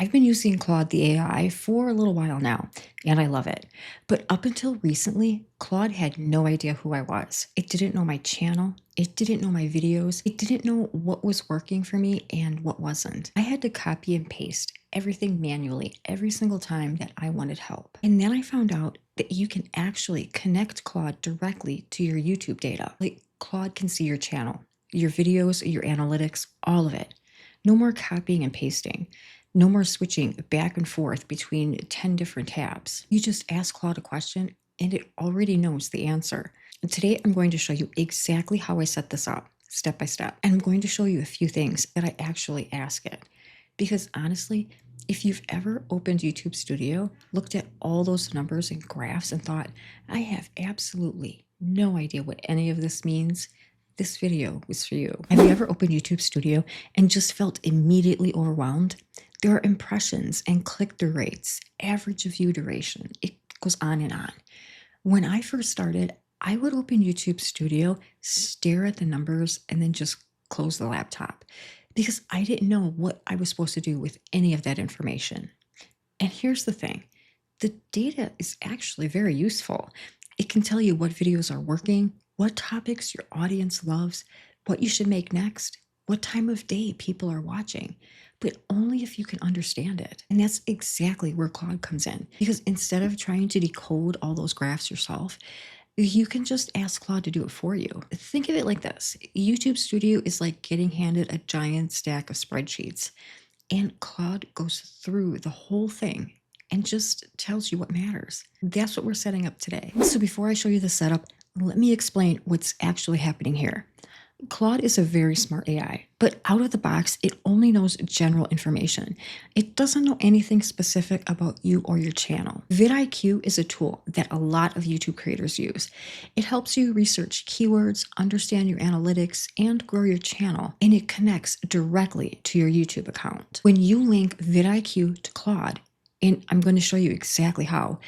I've been using Claude the AI for a little while now, and I love it. But up until recently, Claude had no idea who I was. It didn't know my channel. It didn't know my videos. It didn't know what was working for me and what wasn't. I had to copy and paste everything manually every single time that I wanted help. And then I found out that you can actually connect Claude directly to your YouTube data. Like Claude can see your channel, your videos, your analytics, all of it. No more copying and pasting. No more switching back and forth between 10 different tabs. You just ask Claude a question and it already knows the answer. And today I'm going to show you exactly how I set this up, step by step. And I'm going to show you a few things that I actually ask it. Because honestly, if you've ever opened YouTube Studio, looked at all those numbers and graphs and thought, I have absolutely no idea what any of this means, this video was for you. Have you ever opened YouTube Studio and just felt immediately overwhelmed? There are impressions and click-through rates, average view duration. It goes on and on. When I first started, I would open YouTube Studio, stare at the numbers, and then just close the laptop because I didn't know what I was supposed to do with any of that information. And here's the thing. The data is actually very useful. It can tell you what videos are working, what topics your audience loves, what you should make next, what time of day people are watching, but only if you can understand it. And that's exactly where Claude comes in, because instead of trying to decode all those graphs yourself, you can just ask Claude to do it for you. Think of it like this. YouTube Studio is like getting handed a giant stack of spreadsheets, and Claude goes through the whole thing and just tells you what matters. That's what we're setting up today. So before I show you the setup, let me explain what's actually happening here. Claude is a very smart AI, but out of the box, it only knows general information. It doesn't know anything specific about you or your channel. vidIQ is a tool that a lot of YouTube creators use. It helps you research keywords, understand your analytics, and grow your channel, and it connects directly to your YouTube account. When you link vidIQ to Claude, and I'm going to show you exactly how,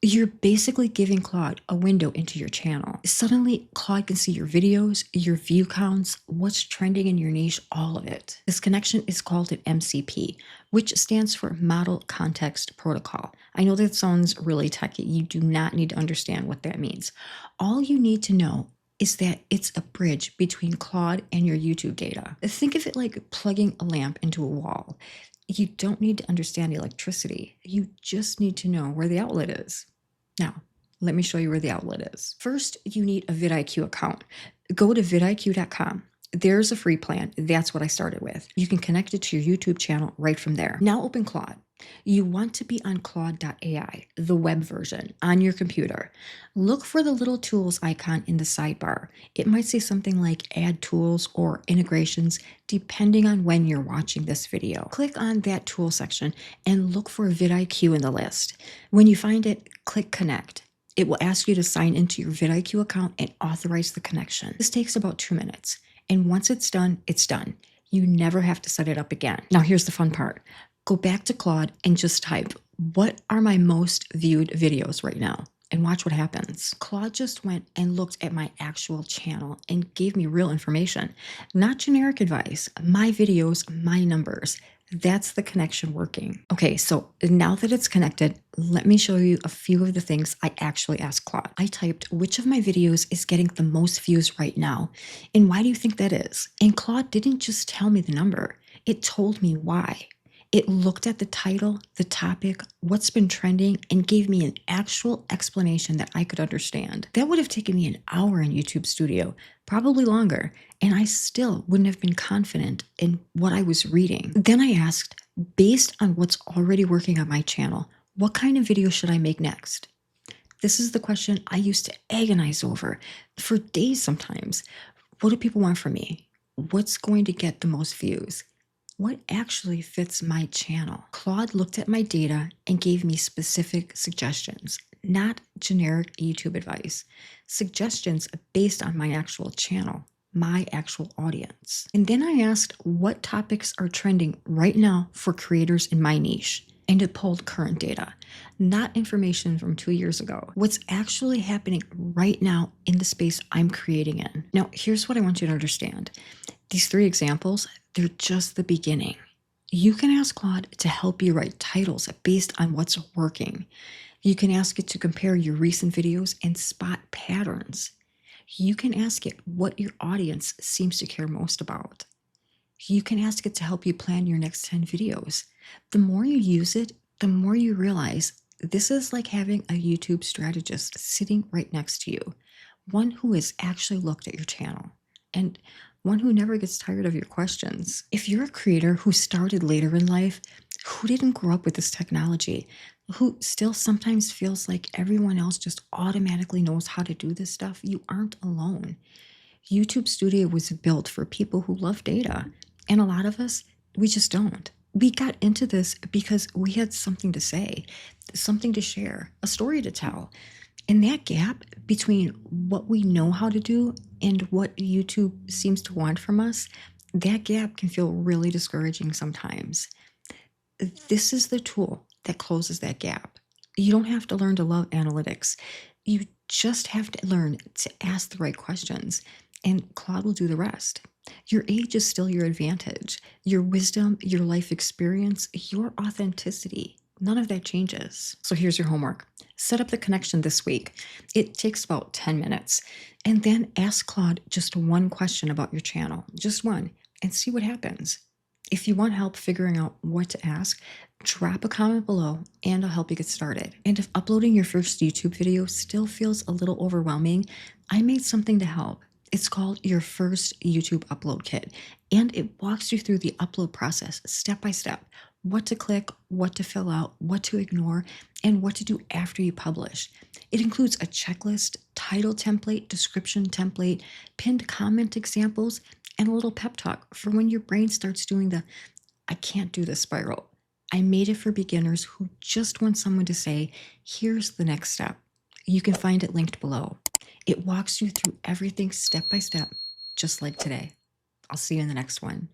you're basically giving Claude a window into your channel. Suddenly, Claude can see your videos, your view counts, what's trending in your niche, all of it. This connection is called an MCP, which stands for Model Context Protocol. I know that sounds really techy. You do not need to understand what that means. All you need to know is that it's a bridge between Claude and your YouTube data. Think of it like plugging a lamp into a wall. You don't need to understand electricity. You just need to know where the outlet is. Now, let me show you where the outlet is. First, you need a vidIQ account. Go to vidIQ.com. There's a free plan. That's what I started with. You can connect it to your YouTube channel right from there. Now open Claude. You want to be on Claude AI, the web version, on your computer. Look for the little tools icon in the sidebar. It might say something like add tools or integrations, depending on when you're watching this video. Click on that tool section and look for vidIQ in the list. When you find it, click connect. It will ask you to sign into your vidIQ account and authorize the connection. This takes about 2 minutes. And once it's done, it's done. You never have to set it up again. Now here's the fun part. Go back to Claude and just type, what are my most viewed videos right now? And watch what happens. Claude just went and looked at my actual channel and gave me real information, not generic advice, my videos, my numbers. That's the connection working. Okay, so now that it's connected, let me show you a few of the things I actually asked Claude. I typed, which of my videos is getting the most views right now? And why do you think that is? And Claude didn't just tell me the number, it told me why. It looked at the title, the topic, what's been trending, and gave me an actual explanation that I could understand. That would have taken me an hour in YouTube Studio, probably longer, and I still wouldn't have been confident in what I was reading. Then I asked, based on what's already working on my channel, what kind of video should I make next? This is the question I used to agonize over for days sometimes. What do people want from me? What's going to get the most views? What actually fits my channel? Claude looked at my data and gave me specific suggestions, not generic YouTube advice. Suggestions based on my actual channel, my actual audience. And then I asked what topics are trending right now for creators in my niche. And it pulled current data, not information from 2 years ago. What's actually happening right now in the space I'm creating in. Now, here's what I want you to understand. These 3 examples, they're just the beginning. You can ask Claude to help you write titles based on what's working. You can ask it to compare your recent videos and spot patterns. You can ask it what your audience seems to care most about. You can ask it to help you plan your next 10 videos. The more you use it, the more you realize this is like having a YouTube strategist sitting right next to you, one who has actually looked at your channel and one who never gets tired of your questions. If you're a creator who started later in life, who didn't grow up with this technology, who still sometimes feels like everyone else just automatically knows how to do this stuff, you aren't alone. YouTube Studio was built for people who love data, and a lot of us, we just don't. We got into this because we had something to say, something to share, a story to tell. And that gap between what we know how to do and what YouTube seems to want from us, that gap can feel really discouraging sometimes. This is the tool that closes that gap. You don't have to learn to love analytics. You just have to learn to ask the right questions, and Claude will do the rest. Your age is still your advantage. Your wisdom, your life experience, your authenticity, none of that changes. So here's your homework. Set up the connection this week. It takes about 10 minutes. And then ask Claude just one question about your channel, just one, and see what happens. If you want help figuring out what to ask, drop a comment below and I'll help you get started. And if uploading your first YouTube video still feels a little overwhelming, I made something to help. It's called your first YouTube upload kit, and it walks you through the upload process step by step, what to click, what to fill out, what to ignore, and what to do after you publish. It includes a checklist, title template, description template, pinned comment examples, and a little pep talk for when your brain starts doing the I can't do this spiral. I made it for beginners who just want someone to say, here's the next step. You can find it linked below. It walks you through everything step by step, just like today. I'll see you in the next one.